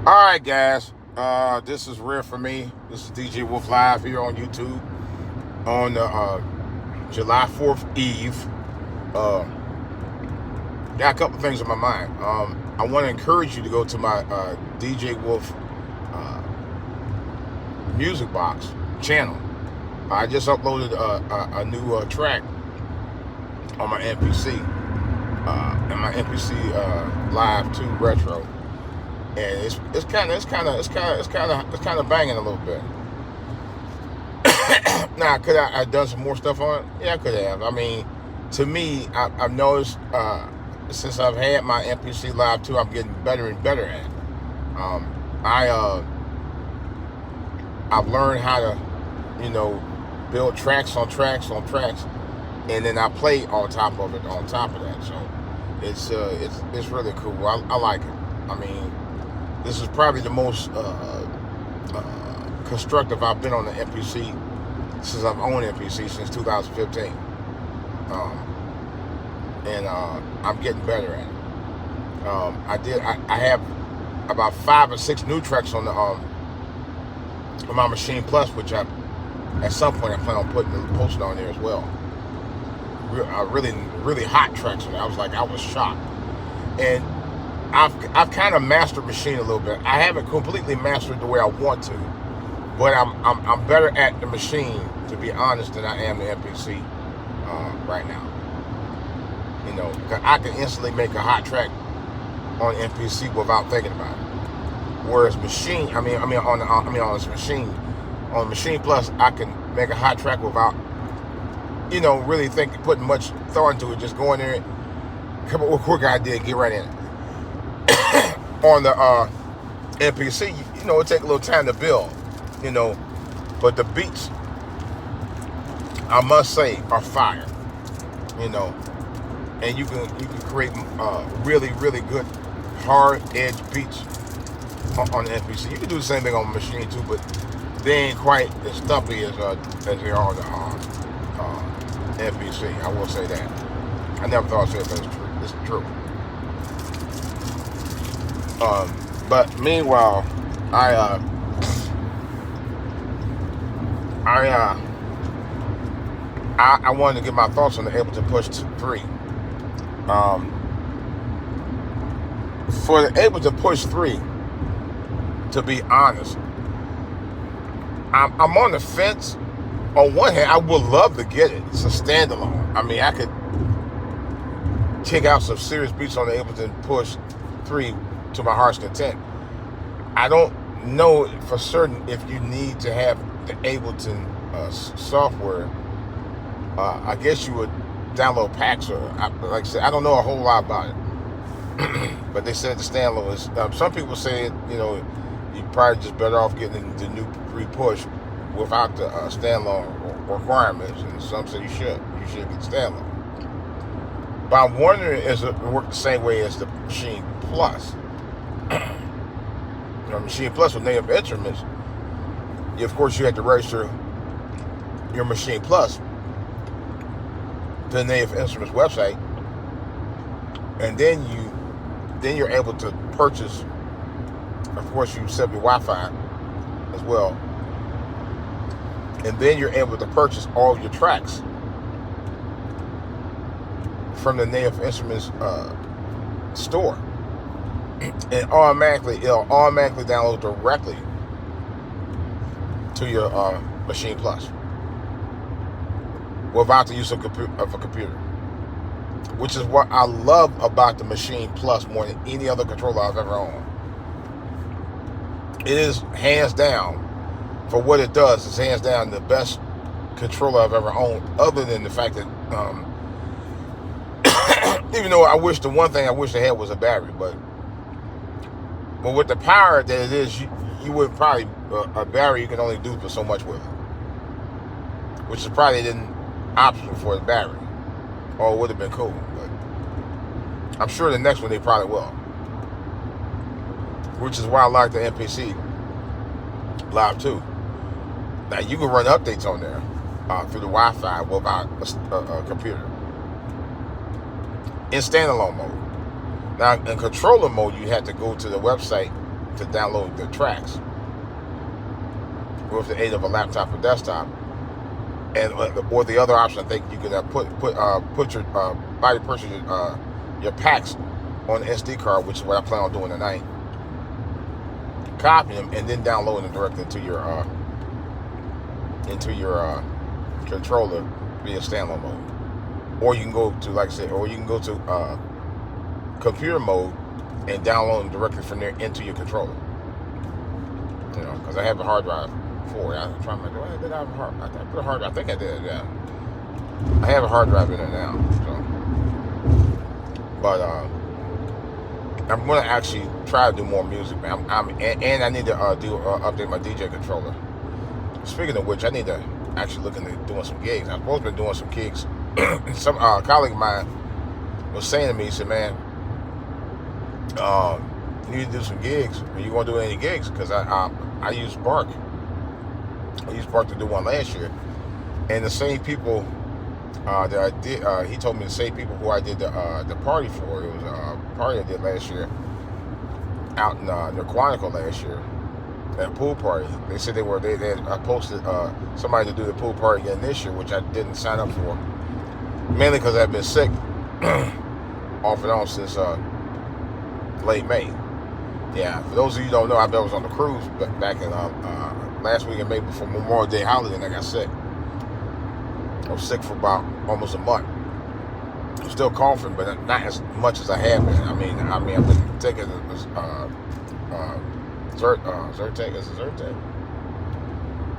All right, guys. This is rare for me. This is DJWOLF live here on YouTube on July 4th Eve. Uh, got a couple things on my mind. I want to encourage you to go to my DJWOLF music box channel. I just uploaded a new track on my MPC, and my MPC Live 2 Retro. And it's kind of banging a little bit. Now, could I have done some more stuff on it? Yeah, I could have. I mean, to me, I've noticed since I've had my MPC Live 2, I'm getting better and better at it. I've learned how to, build tracks on tracks on tracks, and then I play on top of it, on top of that. So it's really cool. I like it. I mean, this is probably the most constructive I've been on the MPC since I've owned MPC since 2015. And I'm getting better at it. I have about 5 or 6 new tracks on my Machine Plus, which at some point I plan on posting on there as well. Really hot tracks on there. I was shocked. And I've kind of mastered Machine a little bit. I haven't completely mastered the way I want to, but I'm better at the Machine, to be honest, than I am the MPC right now. I can instantly make a hot track on MPC without thinking about it. Whereas Machine, on this Machine, on Machine Plus, I can make a hot track without, really putting much thought into it. Just go in there, come up with a quick idea, and get right in it. On the MPC, it take a little time to build, but the beats, I must say, are fire, and you can create really good hard edge beats on the MPC. You can do the same thing on the Machine too, but they ain't quite as stumpy as they are on the MPC. I will say that. I never thought I'd say it, but it's true. But meanwhile, I wanted to get my thoughts on the Ableton Push 3. For the Ableton Push 3, to be honest, I'm on the fence. On one hand, I would love to get it. It's a standalone. I mean, I could kick out some serious beats on the Ableton Push 3 to my heart's content. I don't know for certain if you need to have the Ableton software. I guess you would download packs, or like I said, I don't know a whole lot about it. But they said the standalone is. Some people say, you're probably just better off getting the new re-push without the standalone requirements, and some say you should get standalone. But I'm wondering, does it work the same way as the Machine Plus? Machine Plus with native instruments, of course you have to register your Machine Plus to the Native Instruments website, and then you're able to purchase. Of course, you set your Wi-Fi as well, and then you're able to purchase all your tracks from the Native Instruments store, and it'll automatically download directly to your Machine Plus without the use of a computer, which is what I love about the Machine Plus more than any other controller I've ever owned. It is hands down, for what it does, it's hands down the best controller I've ever owned, other than the fact that even though the one thing I wish they had was a battery, but with the power that it is, you would probably, a battery you can only do for so much with it, which is probably an option for the battery, or it would have been cool, but I'm sure the next one they probably will, which is why I like the MPC Live 2. Now you can run updates on there through the Wi-Fi without a computer in standalone mode. Now, in controller mode, you have to go to the website to download the tracks with the aid of a laptop or desktop. And or the other option, I think you can put your buy purchase your packs on the SD card, which is what I plan on doing tonight. Copy them and then download them directly into your controller via standalone mode. Or you can go to, like I said, or you can go to computer mode and download them directly from there into your controller. You know, because I have a hard drive for it. I'm trying to remember. Did I have a hard? I put a hard drive. I think I did. Yeah, I have a hard drive in there now. So, but I'm gonna actually try to do more music, man. And I need to update my DJ controller. Speaking of which, I need to actually look into doing some gigs. I'm supposed to be doing some gigs. Some colleague of mine was saying to me, he said, "Man, you need to do some gigs. Are you gonna do any gigs? Because I use Bark. I used Bark to do one last year, and the same people that I did. He told me the same people who I did the party for. It was a party I did last year out in near Quantico last year, at a pool party. They said they had posted somebody to do the pool party again this year, which I didn't sign up for, mainly because I've been sick off and on since late May. Yeah, for those of you who don't know, I was on the cruise back in last week in May before Memorial Day holiday, and I got sick. I was sick for about almost a month. I'm still coughing, but not as much as I have been. I mean, I've been taking Zyrtec. Is it Zyrtec?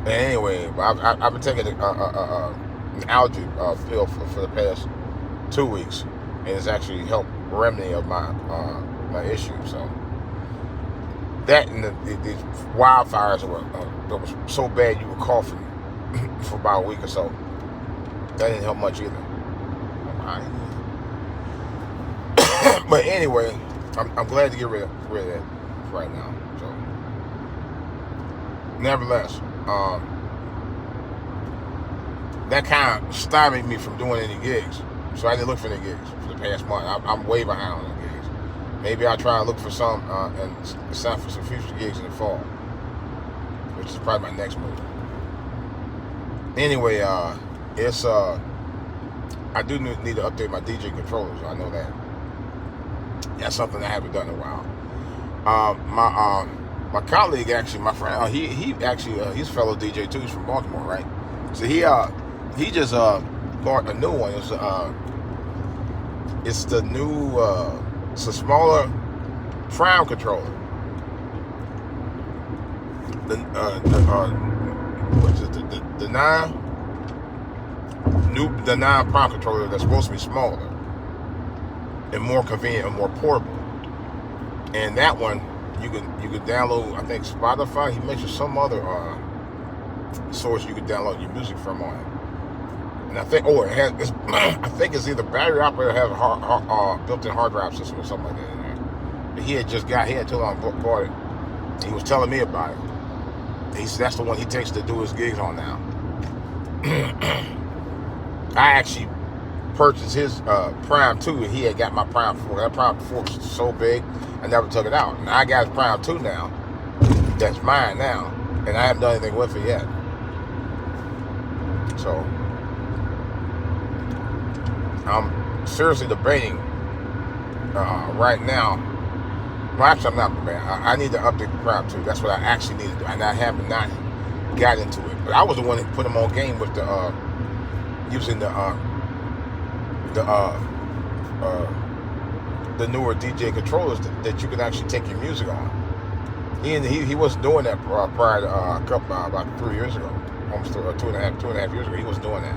Anyway, I've been taking an allergy pill for the past 2 weeks, and it's actually helped remedy of my issue. So that and these wildfires that was so bad you were coughing for about a week or so. That didn't help much either. But anyway, I'm glad to get rid of that right now. So, nevertheless, that kind of stymied me from doing any gigs. So I didn't look for any gigs for the past month. I'm way behind on the gigs. Maybe I'll try and look for some and sign for some future gigs in the fall, which is probably my next move. Anyway, it's I do need to update my DJ controllers. I know that. That's something I haven't done in a while. My colleague, actually, my friend, he actually he's a fellow DJ too. He's from Baltimore, right? So he just bought a new one. It's the new it's a smaller Prime controller. The 9 Prime controller that's supposed to be smaller and more convenient and more portable. And that one you could download, I think Spotify. He mentioned some other source you could download your music from on it. And I think I think it's either battery operated or has a built-in hard drive system or something like that in there. But he had too long bought it. He was telling me about it. He said that's the one he takes to do his gigs on now. I actually purchased his Prime 2, and he had got my Prime 4. That Prime 4 was so big, I never took it out. And I got his Prime 2 now. That's mine now, and I haven't done anything with it yet. So I'm seriously debating right now. Well, actually, I'm not debating. I need to update the Prime 2. That's what I actually need to do, and I have not got into it. But I was the one that put him on game with the using the newer DJ controllers that you can actually take your music on. He wasn't doing that prior to about 3 years ago, almost two and a half years ago. He was doing that.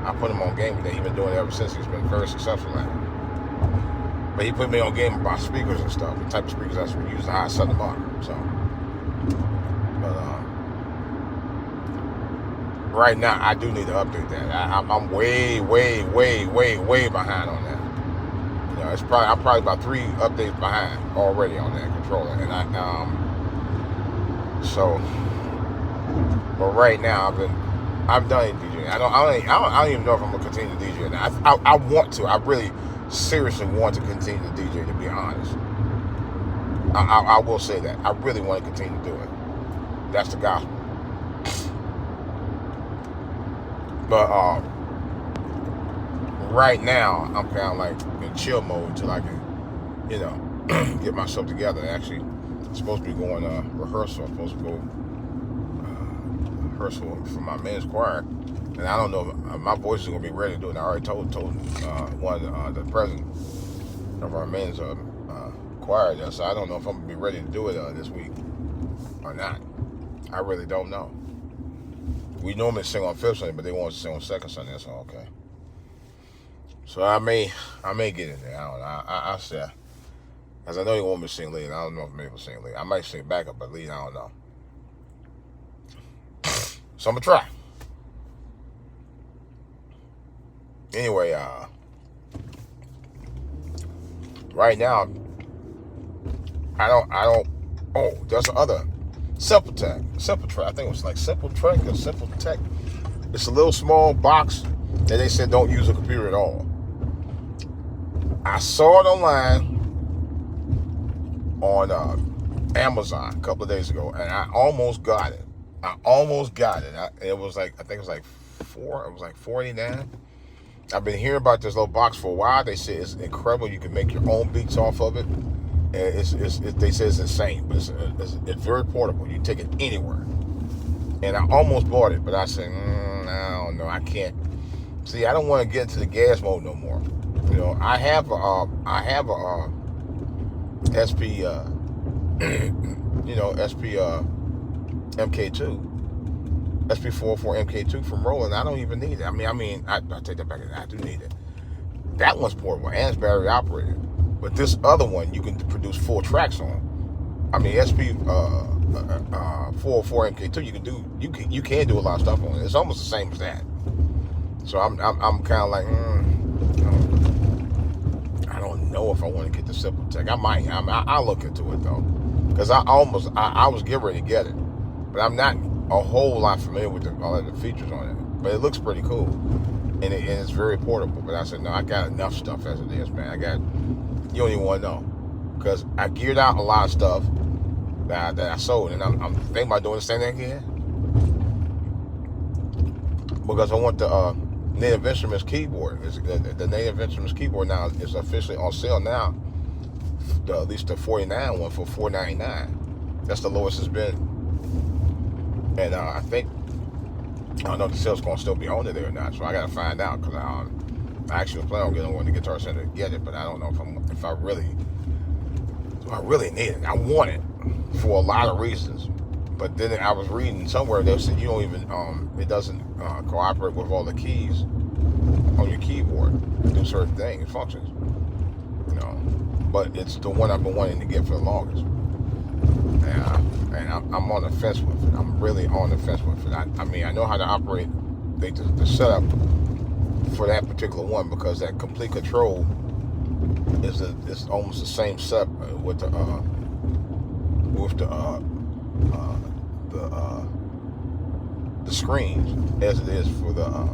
I put him on game with that. He's been doing it ever since. He's been very successful at it. But he put me on game about speakers and stuff, the type of speakers that's used to how I set them up. So, but right now I do need to update that. I'm way behind on that. You know, I'm probably about 3 updates behind already on that controller, and but right now I've done DJing. I don't even know if I'm gonna continue to DJ now. I want to. I really seriously want to continue to DJ, to be honest. I will say that. I really want to continue to do it. That's the gospel. But right now, I'm kind of like in chill mode until I can, get myself together. And actually, I'm supposed to be going rehearsal. I'm supposed to go rehearsal for my men's choir. And I don't know if my voice is going to be ready to do it. I already told the president of our men's choir. So I don't know if I'm going to be ready to do it this week or not. I really don't know. We normally sing on fifth Sunday, but they want us to sing on second Sunday. That's all okay. So I may get in there. I don't know. I say, because I know they want me to sing lead. I don't know if I'm able to sing lead. I might sing backup, but lead, I don't know. So I'm gonna try. Anyway, right now, I don't. Oh, there's the other Simple Track. I think it was like Simple Track or Simple Tech. It's a little small box that they said don't use a computer at all. I saw it online on Amazon a couple of days ago, and I almost got it. It was like, I think it was like $4.89. I've been hearing about this little box for a while. They say it's incredible. You can make your own beats off of it. They say it's insane, but it's very portable. You can take it anywhere. And I almost bought it, but I said, I don't know. I can't. See, I don't want to get into the gas mode no more. I have a SP, SP MK2, SP404 MK2 from Roland. I don't even need it. I take that back. I do need it. That one's portable and it's battery operated. But this other one, you can produce 4 tracks on. SP 404 MK2, you can do a lot of stuff on it. It's almost the same as that. So I'm kind of like, I don't know if I want to get the Simple Tech. I might. I'll look into it though, because I was getting ready to get it, but I'm not a whole lot familiar with all of the features on it. But it looks pretty cool, and it's very portable. But I said, no, I got enough stuff as it is, man. You don't even want to know, because I geared out a lot of stuff that I sold, and I'm thinking about doing the same thing again, because I want the Native Instruments keyboard. The Native Instruments keyboard now is officially on sale now. At least the 49 one for $4.99. That's the lowest it's been. And I don't know if the sale's going to still be on it there or not. So I got to find out, because I actually was planning on getting one to Guitar Center to get it, but I don't know if I really need it. I want it for a lot of reasons. But then I was reading somewhere they said you don't even it doesn't cooperate with all the keys on your keyboard to do certain things, functions. But it's the one I've been wanting to get for the longest. And I'm on the fence with it. I'm really on the fence with it. I know how to operate the setup for that particular one, because that complete control is almost the same setup with the screens as it is for the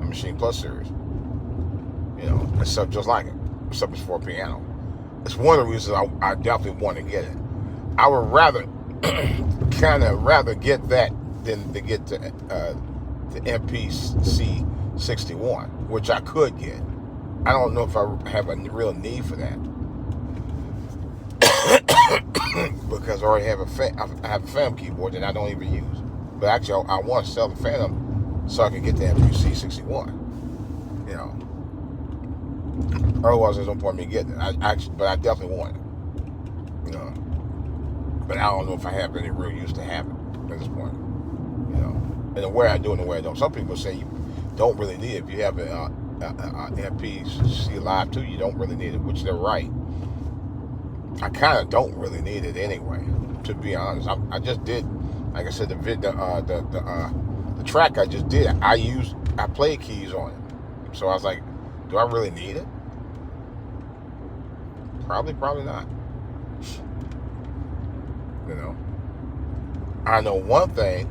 Machine Plus series. It's stuff just like it, except it's for a piano. It's one of the reasons I definitely want to get it. I would rather get that than to get the MPC 61, which I could get. I don't know if I have a real need for that, because I already have a Phantom keyboard that I don't even use. But actually, I want to sell the Phantom so I can get the MPC 61. Otherwise, there's no point in me getting it. But I definitely want it. But I don't know if I have any real use to have it at this point. And the way I do and the way I don't. Some people say you don't really need it. If you have an MPC Live 2, you don't really need it, which they're right. I kind of don't really need it anyway, to be honest. I just did, like I said, the track I just did. I played keys on it, so I was like, do I really need it? Probably not. I know one thing.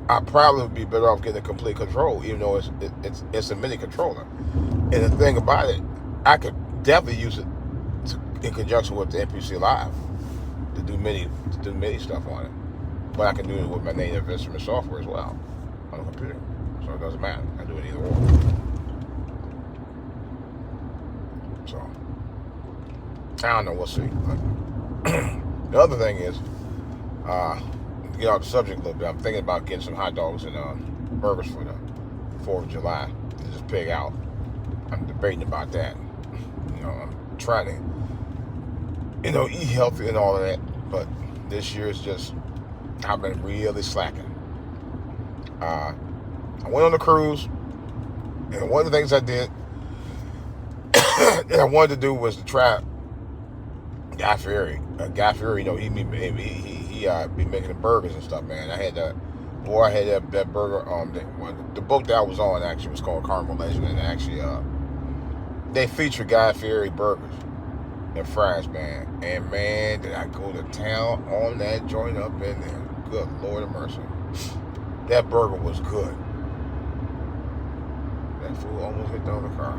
I'd probably be better off getting a complete control, even though it's a mini controller. And the thing about it, I could definitely use it in conjunction with the MPC Live to do MIDI stuff on it. But I can do it with my native instrument software as well on the computer. So it doesn't matter. I do it either or. So I don't know. We'll see. The other thing is, to get off the subject a little bit, I'm thinking about getting some hot dogs and burgers for the 4th of July to just pig out. I'm debating about that. I'm trying to, eat healthy and all of that. But this year is just, I've been really slacking. I went on a cruise, and one of the things I did that I wanted to do was to try Guy Fieri. Guy Fieri, he be making the burgers and stuff, man. I had that burger. The boat that I was on actually was called Carnival Legend, and actually, they feature Guy Fieri burgers and fries, man. And man, did I go to town on that joint up in there. Good Lord of mercy. That burger was good. That food almost hit the other car.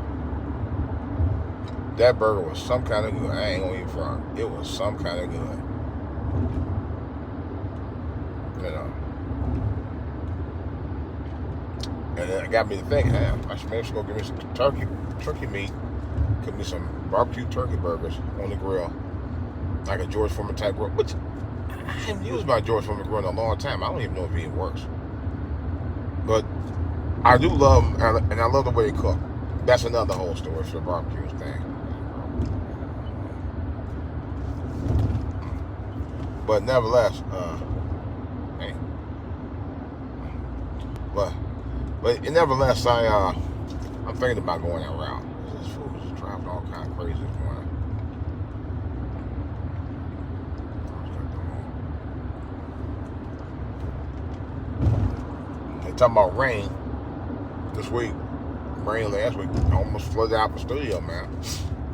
That burger was some kind of good. I ain't gonna eat front. It was some kind of good. And it got me to think, I should go get me some turkey meat, cook me some barbecue turkey burgers on the grill, like a George Foreman type grill. Which I haven't used my George Foreman grill in a long time. I don't even know if it even works. But I do love them, and I love the way they cook. That's another whole story for the barbecue thing. But nevertheless, But nevertheless, I'm thinking about going that route. This food is driving all kind of crazy this morning. They talking about rain this week. Rain last week. Almost flooded out the studio, man.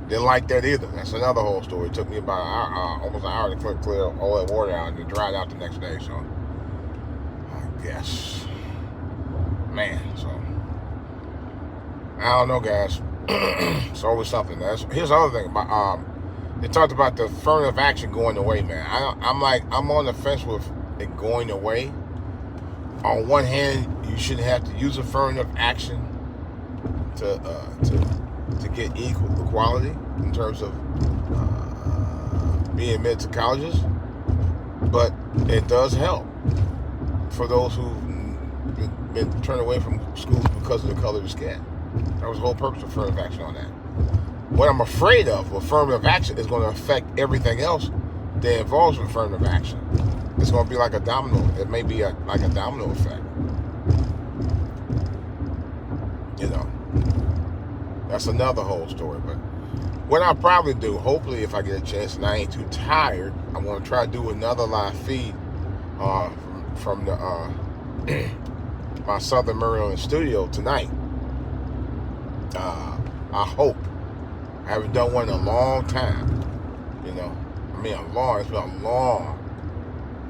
Didn't like that either. That's another whole story. It took me about almost an hour to clear all that water out, and it dried out the next day. So I guess. Man, so I don't know, guys. It's always something. Here's the other thing. They talked about the affirmative action going away, man. I'm on the fence with it going away. On one hand, you shouldn't have to use affirmative action to get equality in terms of being admitted to colleges, but it does help for those who've been turned away from schools because of the color of the skin. That was the whole purpose of affirmative action on that. What I'm afraid of with affirmative action is going to affect everything else that involves affirmative action. It's going to be like a domino. It may be like a domino effect. That's another whole story. But what I'll probably do, hopefully if I get a chance and I ain't too tired, I'm going to try to do another live feed from the my Southern Maryland studio tonight. I hope. I haven't done one in a long time. It's been a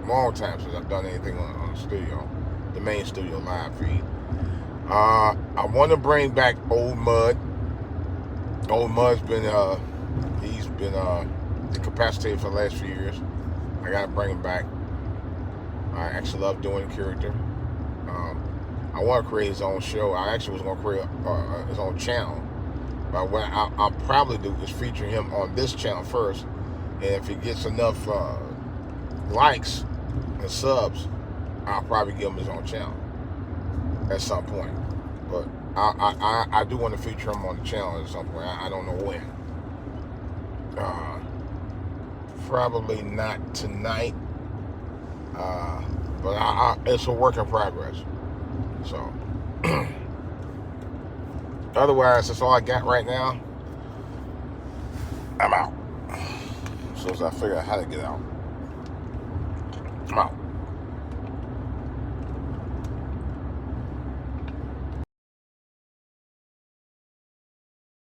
long time since I've done anything on the studio, the main studio live feed. I want to bring back Old Mud. Old Mud's been he's been incapacitated for the last few years. I gotta bring him back. I actually love doing the character. I want to create his own show. I actually was going to create his own channel. But what I'll probably do is feature him on this channel first. And if he gets enough likes and subs, I'll probably give him his own channel at some point. But I do want to feature him on the channel at some point. I don't know when. Probably not tonight. But it's a work in progress. So, otherwise, that's all I got right now. I'm out. So as I figure out how to get out, I'm out.